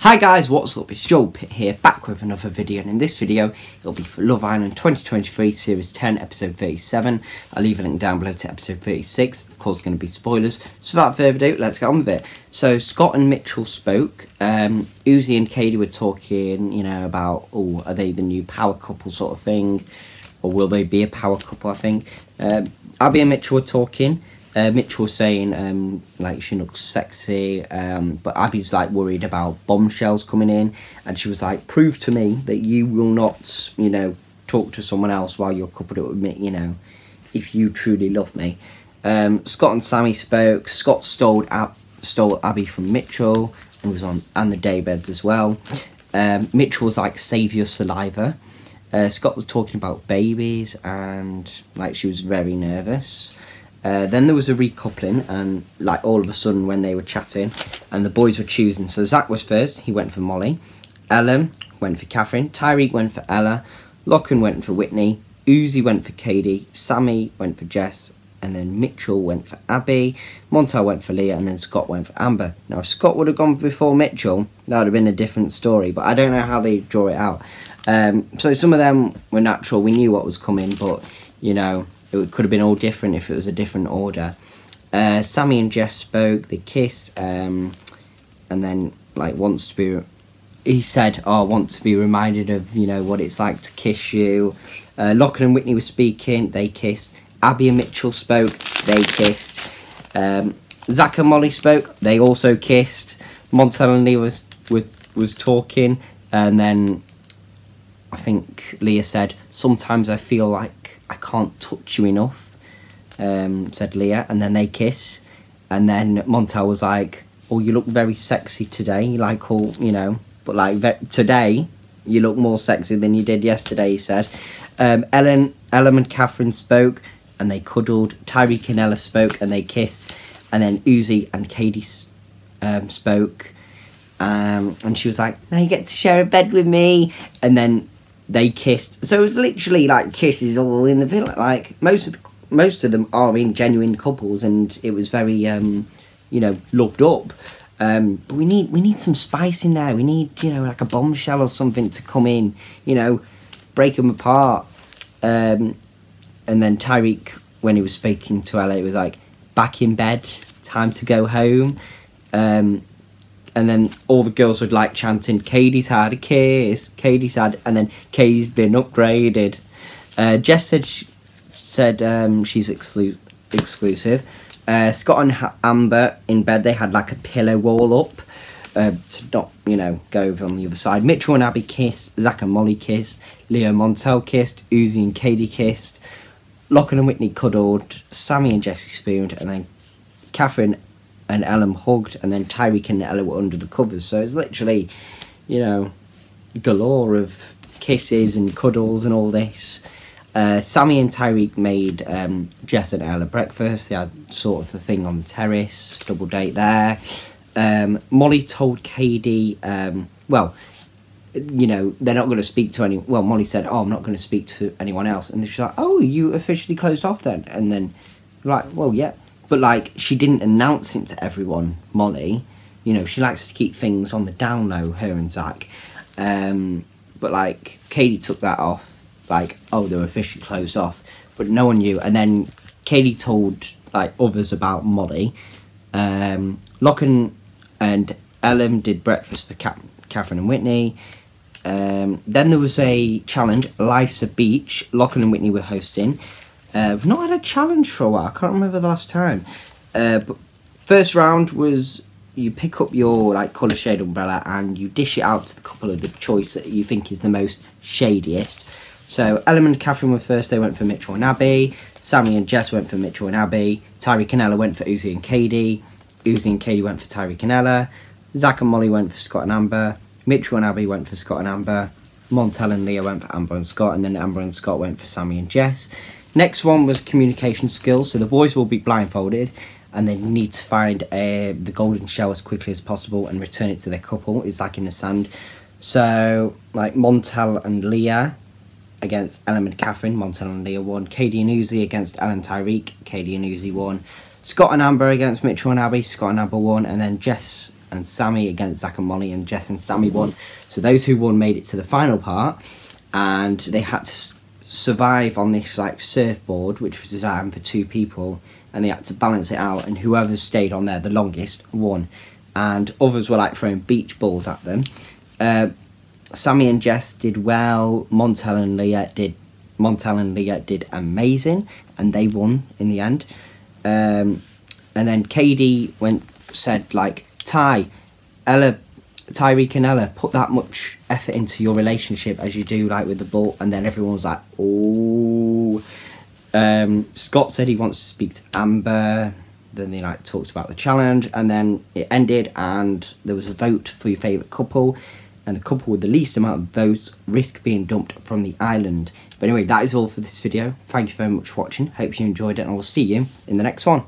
Hi guys, what's up? It's Joel Pitt here, back with another video, and in this video it'll be for Love Island 2023 Series 10 Episode 37. I'll leave a link down below to Episode 36, of course going to be spoilers. So without further ado, let's get on with it. So Scott and Mitchell spoke, Uzi and Katie were talking, you know, about, oh, are they the new power couple sort of thing, or will they be a power couple, I think. Abby and Mitchell were talking. Mitchell was saying like she looks sexy, but Abby's like worried about bombshells coming in, and she was like, prove to me that you will not, you know, talk to someone else while you're coupled up with me, you know, if you truly love me. Scott and Sammy spoke. Scott stole Abby from Mitchell and was on and the daybeds as well. Mitchell was like, save your saliva. Scott was talking about babies and like she was very nervous. Then there was a recoupling, and like all of a sudden when they were chatting and the boys were choosing, so Zach was first, he went for Molly, Ellen went for Catherine, Tyreek went for Ella, Lachlan went for Whitney, Uzi went for Katie, Sammy went for Jess, and then Mitchell went for Abby, Montel went for Leah, and then Scott went for Amber. Now if Scott would have gone before Mitchell, that would have been a different story, but I don't know how they draw it out. So some of them were natural, we knew what was coming, but you know, it could have been all different if it was a different order. Sammy and Jess spoke, they kissed, and then like he said, oh, I want to be reminded of, you know, what it's like to kiss you. Lachlan and Whitney were speaking, they kissed. Abby and Mitchell spoke, they kissed. Zach and Molly spoke, they also kissed. Montel and Leah was talking, and then I think Leah said, sometimes I feel like I can't touch you enough, said Leah, and then they kiss, and then Montel was like, oh, you look very sexy today, like all, you know, but like today you look more sexy than you did yesterday, he said. Ellen and Catherine spoke and they cuddled, Tyreek and Ella spoke and they kissed, and then Uzi and Katie spoke, and she was like, now you get to share a bed with me, and then they kissed. So it was literally like kisses all in the villa. Like most of them are in genuine couples, and it was very you know, loved up. But we need some spice in there. We need, you know, like a bombshell or something to come in, you know, break them apart. And then Tyreek, when he was speaking to Ella, it was like, back in bed, time to go home. And then all the girls would like chanting, Katie's had a kiss, Katie's had, and then Katie's been upgraded. Jess said she's exclusive. Scott and Amber in bed, they had like a pillow wall up to not, you know, go over on the other side. Mitchell and Abby kissed, Zach and Molly kissed, Leo and Montel kissed, Uzi and Katie kissed, Lachlan and Whitney cuddled, Sammy and Jessie spooned, and then Catherine and Ellen hugged, and then Tyreek and Ella were under the covers. So it's literally, you know, galore of kisses and cuddles and all this. Sammy and Tyreek made Jess and Ella breakfast. They had sort of a thing on the terrace, double date there. Molly told Katie, well, you know, they're not going to speak to anyone. Well, Molly said, oh, I'm not going to speak to anyone else. And she's like, oh, you officially closed off then? And then, like, well, yeah. But, like, she didn't announce it to everyone, Molly. You know, she likes to keep things on the down low, her and Zach. But, like, Katie took that off. Like, oh, they're officially closed off. But no one knew. And then Katie told, like, others about Molly. Lachlan and Ellen did breakfast for Catherine and Whitney. Then there was a challenge, Life's a Beach. Lachlan and Whitney were hosting. We've not had a challenge for a while. I can't remember the last time. But first round was you pick up your like colour shade umbrella and you dish it out to the couple of the choice that you think is the most shadiest. So Ellen and Catherine were first. They went for Mitchell and Abby. Sammy and Jess went for Mitchell and Abby. Tyreek and Ella went for Uzi and Katie. Uzi and Katie went for Tyreek and Ella. Zach and Molly went for Scott and Amber. Mitchell and Abby went for Scott and Amber. Montel and Leah went for Amber and Scott. And then Amber and Scott went for Sammy and Jess. Next one was communication skills. So the boys will be blindfolded and they need to find the golden shell as quickly as possible and return it to their couple. It's like in the sand. So like Montel and Leah against Ellen and Catherine. Montel and Leah won. Katie and Uzi against Ellen and Tyreek. Katie and Uzi won. Scott and Amber against Mitchell and Abby. Scott and Amber won. And then Jess and Sammy against Zach and Molly, and Jess and Sammy won. So those who won made it to the final part, and they had to survive on this like surfboard, which was designed for 2 people, and they had to balance it out, and whoever stayed on there the longest won. And others were like throwing beach balls at them. Sammy and Jess did well. Montel and Leah did amazing, and they won in the end. And then Katie said like, Tyreek and Ella, put that much effort into your relationship as you do like with the ball. And then everyone was like, oh. Scott said he wants to speak to Amber. Then they like talked about the challenge, and then it ended, and there was a vote for your favourite couple, and the couple with the least amount of votes risk being dumped from the island. But anyway, that is all for this video. Thank you very much for watching. Hope you enjoyed it, and I will see you in the next one.